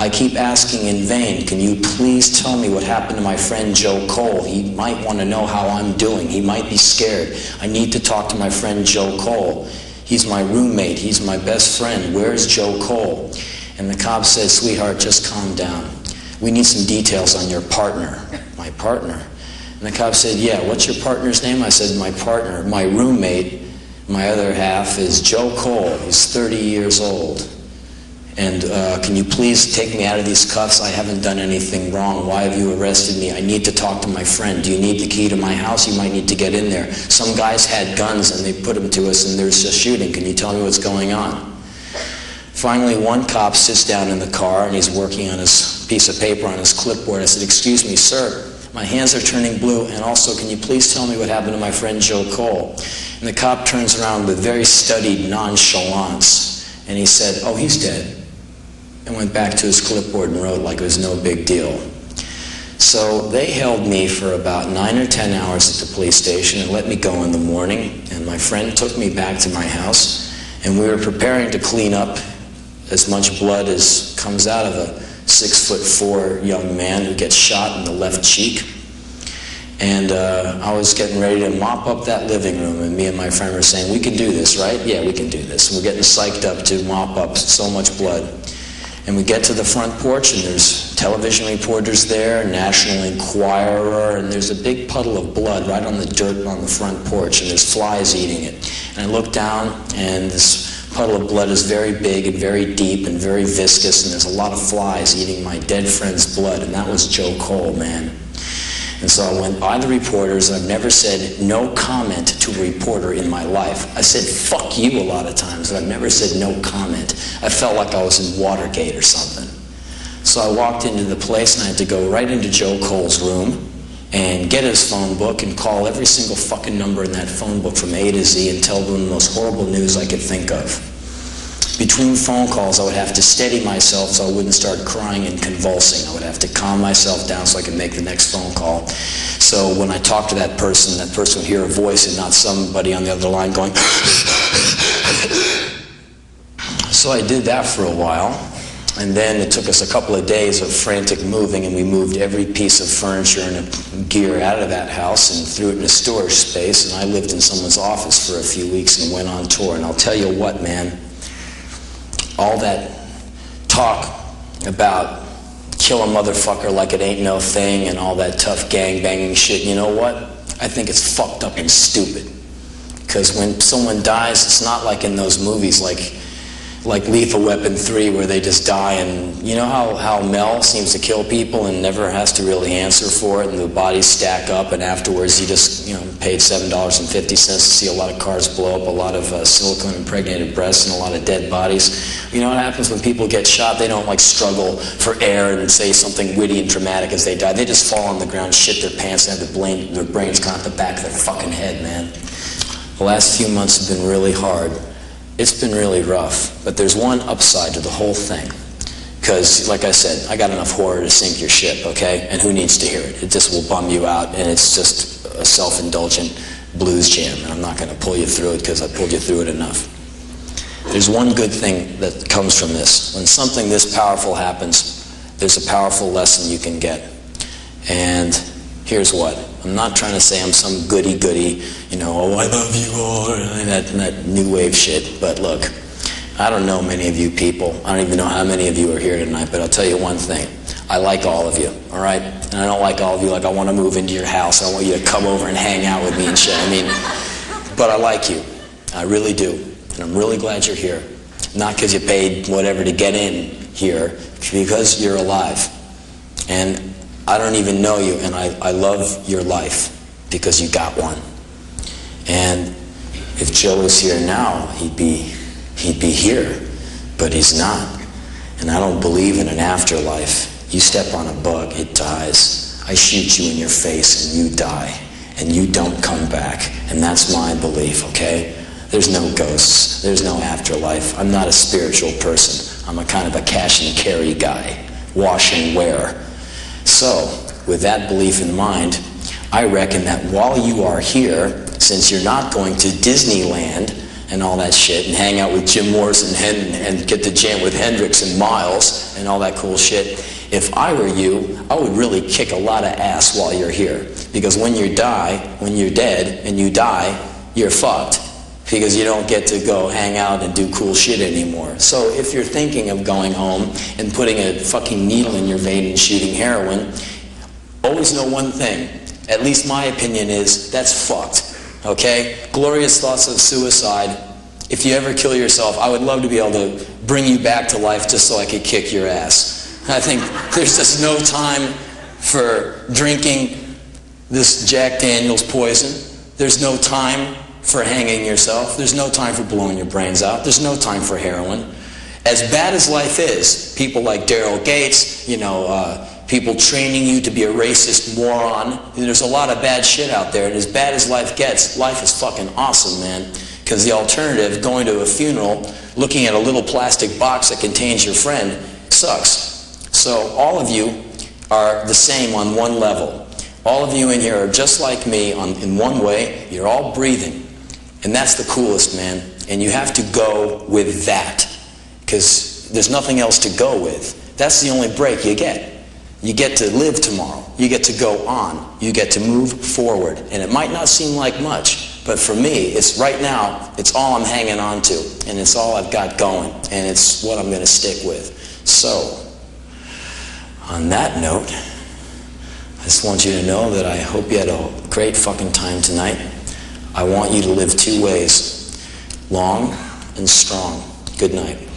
I keep asking in vain, can you please tell me what happened to my friend Joe Cole? He might want to know how I'm doing. He might be scared. I need to talk to my friend Joe Cole. He's my roommate. He's my best friend. Where's Joe Cole? And the cop says, sweetheart, just calm down. We need some details on your partner. My partner? And the cop said, yeah, what's your partner's name? I said, my partner, my roommate, my other half is Joe Cole. He's 30 years old. And can you please take me out of these cuffs? I haven't done anything wrong. Why have you arrested me? I need to talk to my friend. Do you need the key to my house? You might need to get in there. Some guys had guns and they put them to us and there's a shooting. Can you tell me what's going on? Finally, one cop sits down in the car and he's working on his piece of paper on his clipboard. I said, excuse me, sir, my hands are turning blue, and also can you please tell me what happened to my friend Joe Cole? And the cop turns around with very studied nonchalance and he said, oh, he's dead. And went back to his clipboard and wrote like it was no big deal. So they held me for about 9 or 10 hours at the police station and let me go in the morning. And my friend took me back to my house, and we were preparing to clean up as much blood as comes out of a 6'4" young man who gets shot in the left cheek. And I was getting ready to mop up that living room, and me and my friend were saying, we can do this, right? Yeah, we can do this. And we're getting psyched up to mop up so much blood. And we get to the front porch, and there's television reporters there, National Enquirer, and there's a big puddle of blood right on the dirt on the front porch, and there's flies eating it. And I look down, and this puddle of blood is very big and very deep and very viscous, and there's a lot of flies eating my dead friend's blood, and that was Joe Cole, man. And so I went by the reporters, and I've never said no comment to a reporter in my life. I said fuck you a lot of times, but I've never said no comment. I felt like I was in Watergate or something. So I walked into the place, and I had to go right into Joe Cole's room and get his phone book and call every single fucking number in that phone book from A to Z and tell them the most horrible news I could think of. Between phone calls, I would have to steady myself so I wouldn't start crying and convulsing. I would have to calm myself down so I could make the next phone call. So when I talked to that person would hear a voice and not somebody on the other line going. So I did that for a while, and then it took us a couple of days of frantic moving, and we moved every piece of furniture and gear out of that house and threw it in a storage space, and I lived in someone's office for a few weeks and went on tour. And I'll tell you what, man, all that talk about kill a motherfucker like it ain't no thing and all that tough gang banging shit, you know what? I think it's fucked up and stupid. Because when someone dies, it's not like in those movies like Lethal Weapon 3 where they just die, and you know how Mel seems to kill people and never has to really answer for it, and the bodies stack up, and afterwards he just paid $7.50 to see a lot of cars blow up, a lot of silicone impregnated breasts, and a lot of dead bodies. You know what happens when people get shot? They don't like struggle for air and say something witty and dramatic as they die. They just fall on the ground, shit their pants, and have their brains gone at the back of their fucking head, man. The last few months have been really hard. It's been really rough, but there's one upside to the whole thing. Because, like I said, I got enough horror to sink your ship, okay? And who needs to hear it? It just will bum you out, and it's just a self-indulgent blues jam, and I'm not going to pull you through it because I pulled you through it enough. There's one good thing that comes from this. When something this powerful happens, there's a powerful lesson you can get. And here's what. I'm not trying to say I'm some goody-goody, oh, I love you all, and that new wave shit. But look, I don't know many of you people. I don't even know how many of you are here tonight, but I'll tell you one thing. I like all of you, all right? And I don't like all of you like I want to move into your house. I want you to come over and hang out with me and shit. But I like you. I really do. And I'm really glad you're here. Not because you paid whatever to get in here, because you're alive. And I don't even know you, and I love your life because you got one. And if Joe was here now, he'd be here, but he's not. And I don't believe in an afterlife. You step on a bug, it dies. I shoot you in your face and you die, and you don't come back. And that's my belief, okay? There's no ghosts, there's no afterlife. I'm not a spiritual person. I'm a kind of a cash and carry guy, wash and wear. So, with that belief in mind, I reckon that while you are here, since you're not going to Disneyland, and all that shit, and hang out with Jim Morrison and get to jam with Hendrix and Miles and all that cool shit. If I were you, I would really kick a lot of ass while you're here. Because when you're dead and you die, you're fucked. Because you don't get to go hang out and do cool shit anymore. So if you're thinking of going home and putting a fucking needle in your vein and shooting heroin, always know one thing. At least my opinion is, that's fucked. Okay? Glorious thoughts of suicide. If you ever kill yourself, I would love to be able to bring you back to life just so I could kick your ass. I think there's just no time for drinking this Jack Daniels poison. There's no time for hanging yourself. There's no time for blowing your brains out. There's no time for heroin. As bad as life is, people like Daryl Gates, people training you to be a racist moron. There's a lot of bad shit out there, and as bad as life gets, life is fucking awesome, man. Because the alternative, going to a funeral, looking at a little plastic box that contains your friend, sucks. So all of you are the same on one level. All of you in here are just like me in one way. You're all breathing. And that's the coolest, man. And you have to go with that. Because there's nothing else to go with. That's the only break you get. You get to live tomorrow. You get to go on. You get to move forward. And it might not seem like much, but for me, it's right now, it's all I'm hanging on to. And it's all I've got going. And it's what I'm going to stick with. So, on that note, I just want you to know that I hope you had a great fucking time tonight. I want you to live two ways, long and strong. Good night.